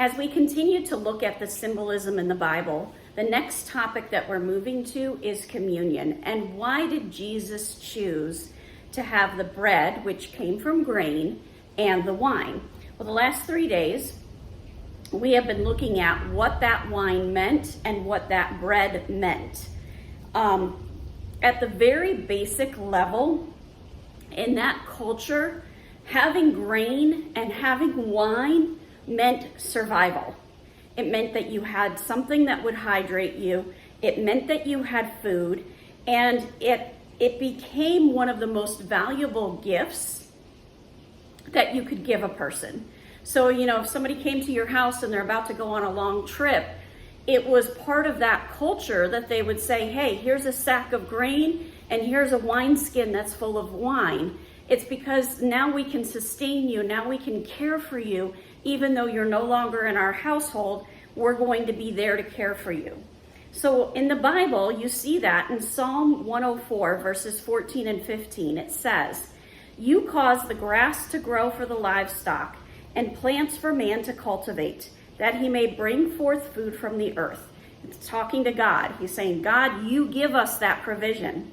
As we continue to look at the symbolism in the Bible, the next topic that we're moving to is communion. And why did Jesus choose to have the bread, which came from grain, and the wine? Well, the last 3 days, we have been looking at what that wine meant and what that bread meant. At the very basic level, in that culture, having grain and having wine meant survival. It meant that you had something that would hydrate you. It meant that you had food, and it became one of the most valuable gifts that you could give a person. So, if somebody came to your house and they're about to go on a long trip, it was part of that culture that they would say, hey, here's a sack of grain and here's a wineskin that's full of wine. It's because now we can sustain you, now we can care for you, even though you're no longer in our household, we're going to be there to care for you. So in the Bible, you see that in Psalm 104, verses 14 and 15, it says, "You cause the grass to grow for the livestock and plants for man to cultivate, that he may bring forth food from the earth." It's talking to God. He's saying, God, you give us that provision.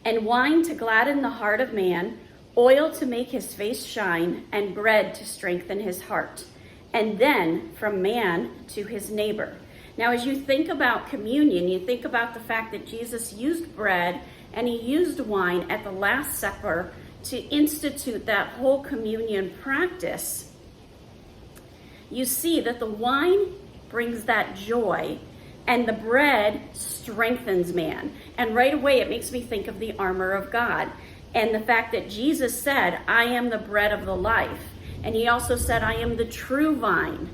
"And wine to gladden the heart of man, oil to make his face shine, and bread to strengthen his heart. And then from man to his neighbor." Now, as you think about communion, you think about the fact that Jesus used bread and he used wine at the Last Supper to institute that whole communion practice. You see that the wine brings that joy and the bread strengthens man. And right away, it makes me think of the armor of God and the fact that Jesus said, I am the bread of the life. And he also said, I am the true vine.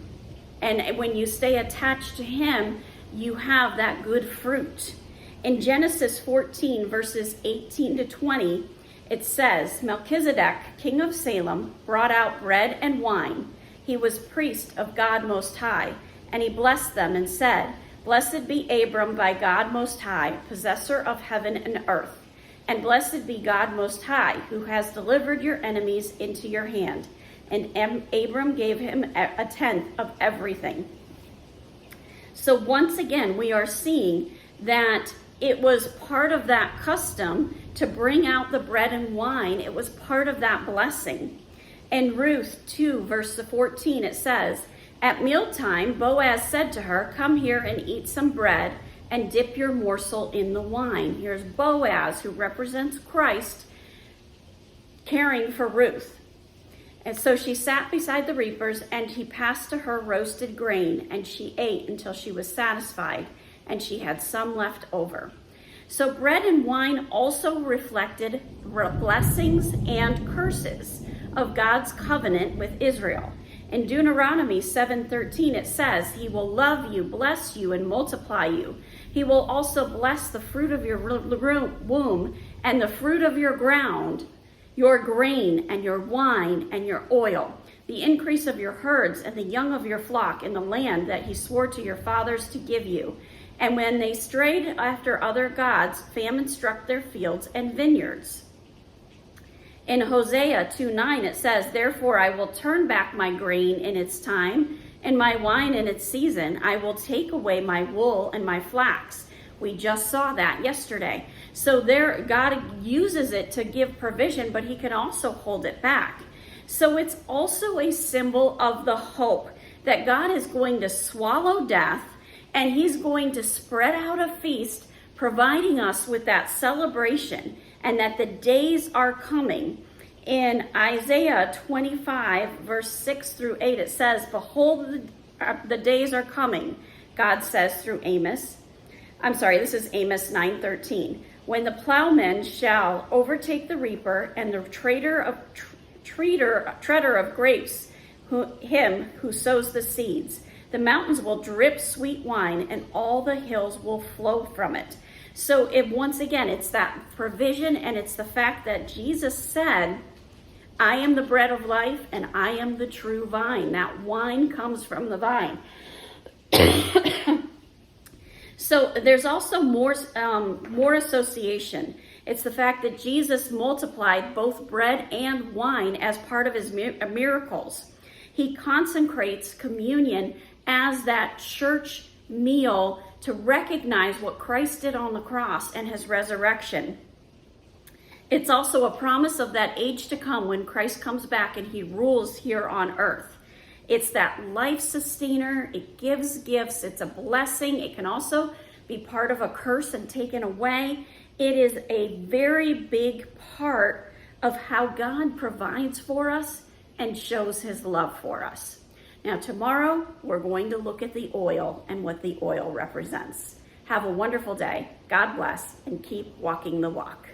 And when you stay attached to him, you have that good fruit. In Genesis 14, verses 18 to 20, it says, "Melchizedek, king of Salem, brought out bread and wine. He was priest of God Most High, and he blessed them and said, Blessed be Abram by God Most High, possessor of heaven and earth. And blessed be God Most High, who has delivered your enemies into your hand. And Abram gave him a tenth of everything." So once again, we are seeing that it was part of that custom to bring out the bread and wine. It was part of that blessing. In Ruth 2, verse 14, it says, "At mealtime, Boaz said to her, Come here and eat some bread and dip your morsel in the wine." Here's Boaz, who represents Christ, caring for Ruth. And so she sat beside the reapers, and he passed to her roasted grain, and she ate until she was satisfied, and she had some left over. So bread and wine also reflected blessings and curses of God's covenant with Israel. In Deuteronomy 7:13, it says, "He will love you, bless you, and multiply you. He will also bless the fruit of your womb and the fruit of your ground, your grain and your wine and your oil, the increase of your herds and the young of your flock in the land that he swore to your fathers to give you. And when they strayed after other gods, famine struck their fields and vineyards." In Hosea 2:9, it says, "Therefore I will turn back my grain in its time and my wine in its season. I will take away my wool and my flax." We just saw that yesterday. So there, God uses it to give provision, but he can also hold it back. So it's also a symbol of the hope that God is going to swallow death and he's going to spread out a feast, providing us with that celebration, and that the days are coming. In Isaiah 25, verse 6 through 8, it says, "Behold, the days are coming," God says through Amos. This is Amos 9:13. "When the plowman shall overtake the reaper, and the treader of grapes, him who sows the seeds. The mountains will drip sweet wine, and all the hills will flow from it." So once again, it's that provision, and it's the fact that Jesus said, I am the bread of life, and I am the true vine. That wine comes from the vine. So there's also more association. It's the fact that Jesus multiplied both bread and wine as part of his miracles. He consecrates communion as that church meal to recognize what Christ did on the cross and his resurrection. It's also a promise of that age to come when Christ comes back and he rules here on earth. It's that life sustainer. It gives gifts. It's a blessing. It can also be part of a curse and taken away. It is a very big part of how God provides for us and shows his love for us. Now, tomorrow, we're going to look at the oil and what the oil represents. Have a wonderful day. God bless, and keep walking the walk.